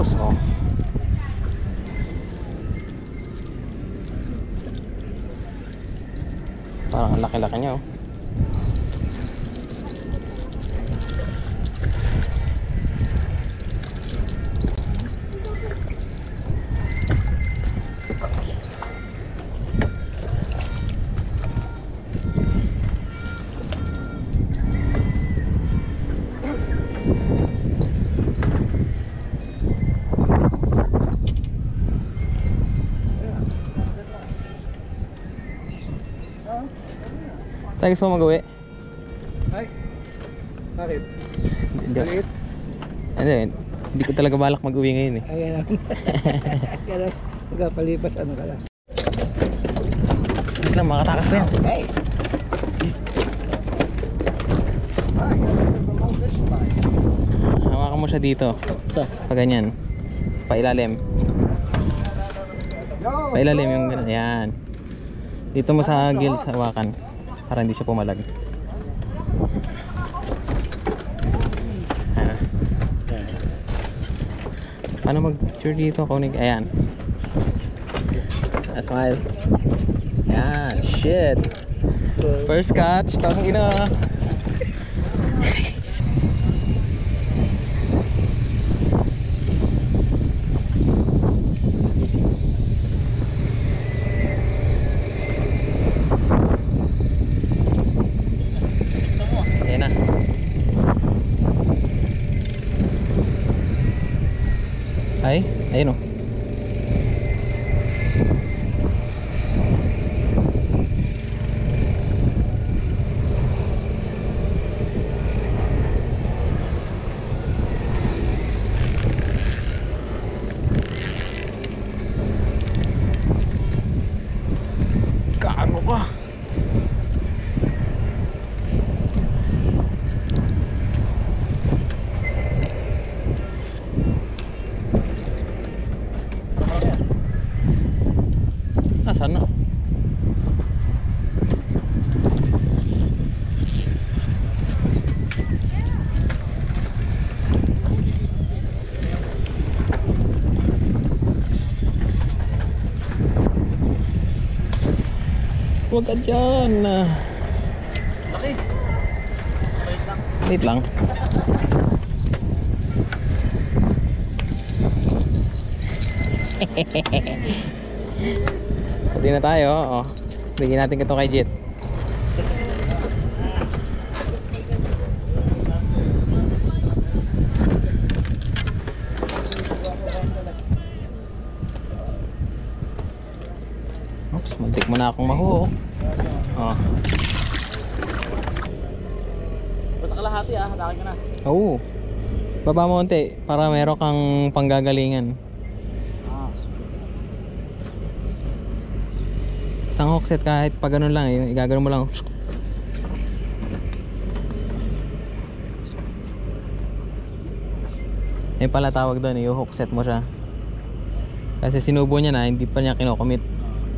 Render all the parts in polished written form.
Tapos oh. Parang ang laki-laki niya oh. Tayo gusto mo mag-uwi? Ay, bakit? Maliit? Hindi ko talaga balak mag-uwi ngayon eh. Ayan lang. Kaya magpapalipas ano ka lang. Wait lang, makatakas pa yan. Hey! Hawakan mo siya dito. Sa? Pag ganyan. Pailalim. Pailalim yung gano'n. Yan. Dito mo sa gills hawakan. Para hindi siya pumalag. Paano mag-picture dito? Ayan. Smile. Yan. Shit. First catch. Tawag ina. Ayan na. Ay, ayun o. Gago ka. Nasaan na? Huwag ka dyan. Laki! Wait lang. Pwede na tayo. Oh. Bigyan natin ito kay Jet. Oops, muntik mo na akong mahuho. Oh. Basta kalahati hatakin ka na. Oo. Baba mo konti para meron kang panggagalingan. Isang hook set kahit pag ganun lang, igagano mo lang. Yung pala tawag doon, yung hook set mo siya. Kasi sinubo niya na, hindi pa niya kinocommit.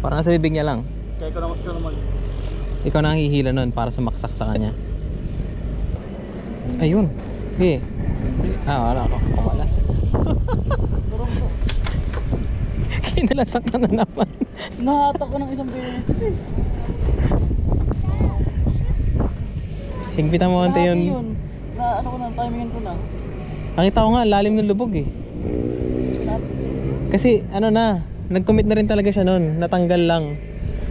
Parang nasa bibig niya lang. Kaya ikaw naman. Ikaw na ang hihila nun para sumaksak sa kanya. Ayun. Okay. Wala ako. Kumalas. Kinalasak ka na naman. Nahatak ko ng isang beses eh. Higpitan mo konti yun. Na ano ko na, timingan ko na. Nakita ko nga, lalim ng lubog eh. Kasi ano na, nag-commit na rin talaga siya nun. Natanggal lang.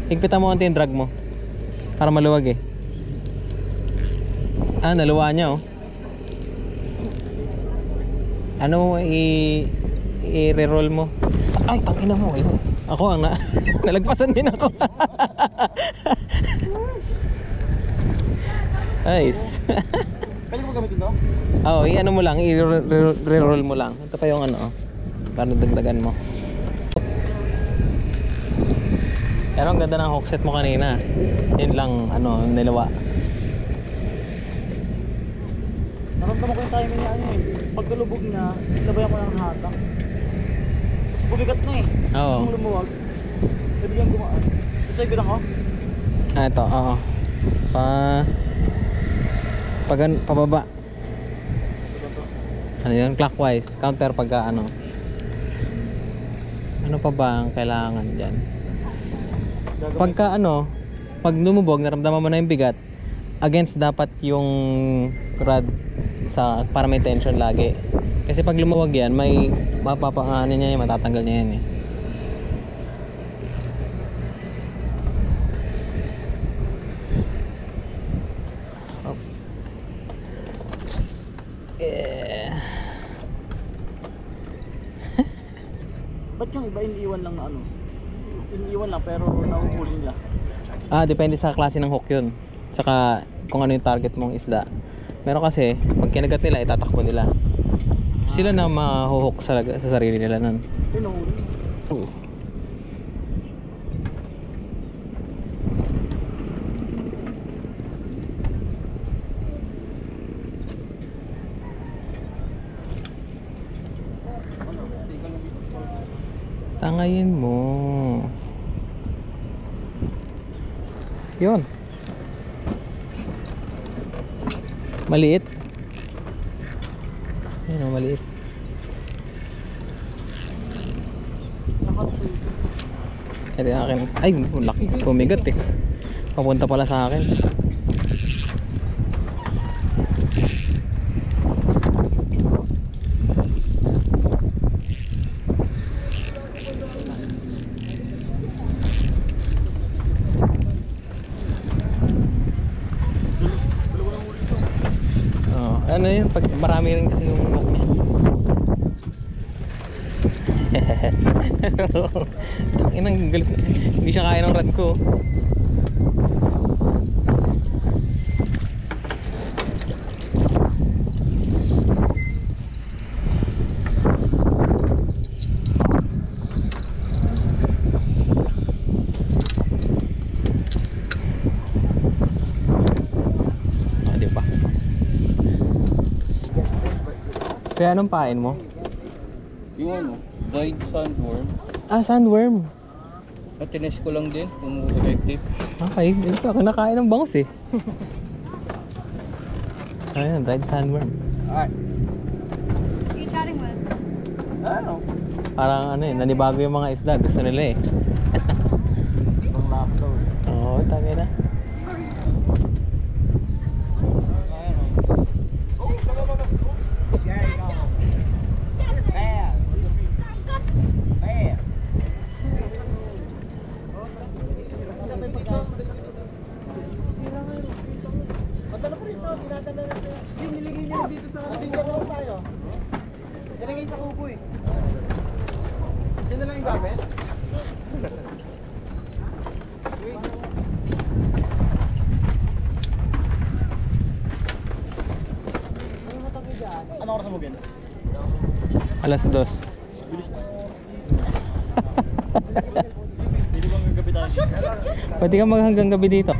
Higpitan mo konti yung drag mo. Para maluwag eh. Naluwa niya oh. Ano mo i-reroll mo. Ay, tangina mo eh. Ako ang nalagpasan din ako. Nice. Pwede mo gamitin to? Oo, i-ano mo lang, i-reroll mo lang. Ito pa yung ano, para dagdagan mo. Pero ang ganda ng hookset mo kanina. Yun lang, ano, nilawa. Naramdaman ko yung timing niya ano eh. Pag nalubog niya, nabayan ko ng hatak. Tapos bumigat na eh. Oo. Kung lumuwag, pwede niyang gumaan. Ito yung bilang ko? Ito, oo. Pababa. Ano yun? Clockwise. Counter pagka ano. Ano pa ba ang kailangan dyan? Gagawin. Pagka ano, pag lumubog, naramdaman mo na yung bigat, against dapat yung rod para may tension lagi. Kasi pag lumawag yan, may mapapaano niya, matatanggal niya yan eh. Oops. Ba't yung iba iniiwan lang na ano? Iniiwan lang pero nahuhuli nila. Depende sa klase ng hook yun. Saka kung ano yung target mong isda. Meron kasi, pag kinagat nila, itatakbo nila. Sila na mahuhook sa sarili nila nun. Pinuhuli. Oo. Tangayin mo. Yun. Maliit. Ayun o, maliit. Ito yung akin. Ay, laki. Pumigat eh. Papunta pala sa akin. Ano yun, pag marami rin kasi yung hook niya. Inang galit. Hindi siya kaya ng rod ko. Di ba? Kaya anong pain mo? Yung ano, dried sandworm. Sandworm. Natines ko lang din kung effective. Okay, hindi ka kinakain ng bangus eh. Ayun, dried sandworm. Alright. Who are you chatting with? Ano? Parang ano eh, nanibago yung mga isda. Gusto nila eh. Ibang laki daw eh. Oo, tagay na. Padala po rito, tinadala na tayo. Yung nilagay niyo dito sa kanila ko tayo. Nilagay sa kubo eh. Diyan na lang yung gamit. Ano oras mo bin? Alas 2. Hindi bang gabi tayo? Pwede ka maghanggang gabi dito.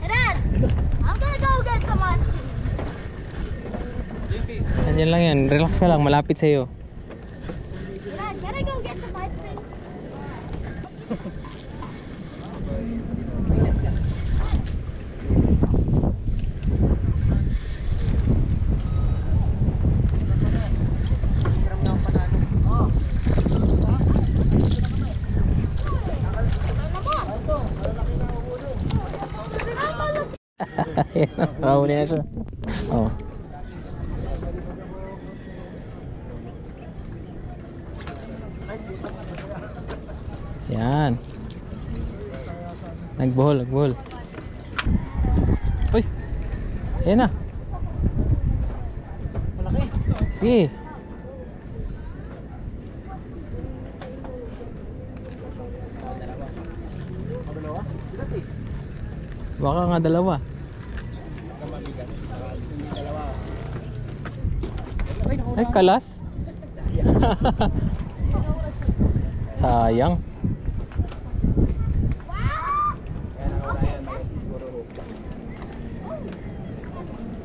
Hey Dad! I'm gonna go get some ice cream. Nandiyan lang yan. Relax ka lang. Malapit sa'yo. Hey Dad, can I go get some ice cream? Nakahuli na siya. Oh. Yan. Nagbuhol, nagbuhol. Uy! Yan na. Malaki. Sige. Dalawa? Bigat eh. Baka nga dalawa. Ay, kalas. Sayang.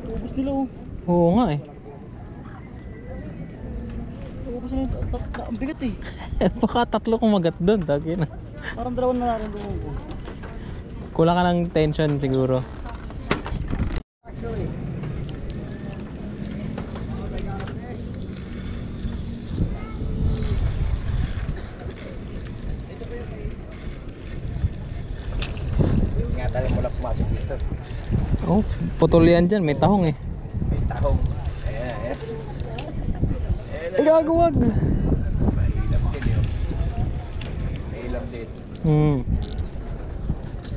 Ubus nila oh. Oo nga eh. Ubus nila ang bigat eh. Baka tatlo kumagat doon. Taki na. Parang dalawa na narin lumubo. Kulang ka ng tension siguro. Oh, putol yan dyan. May tahong eh. May tahong. Ayan, ayan. Ay, gagawag. Mahilap din yun. Mahilap din.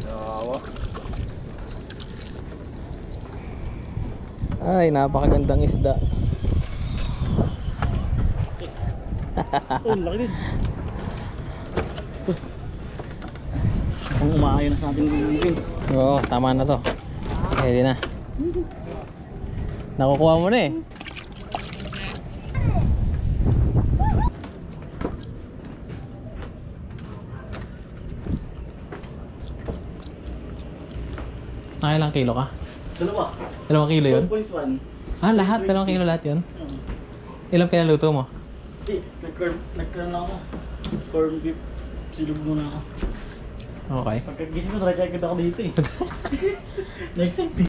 Nawawa. Ay, napakagandang isda. Oh, laki din. Kung umaayon na sa ating bumibin. Oo, tama na to. Pwede na. Nakukuha mo na eh. Nakailang kilo ka? Dalawa. 2 kilo yun? 1.1. Ah, lahat? 2 kilo lahat yun? Ilang pinaluto mo? Hindi, nagkaroon ako. Corn beef. Silog muna ako. Okay. Pagkagising ko, try agad ako dito eh. Next time.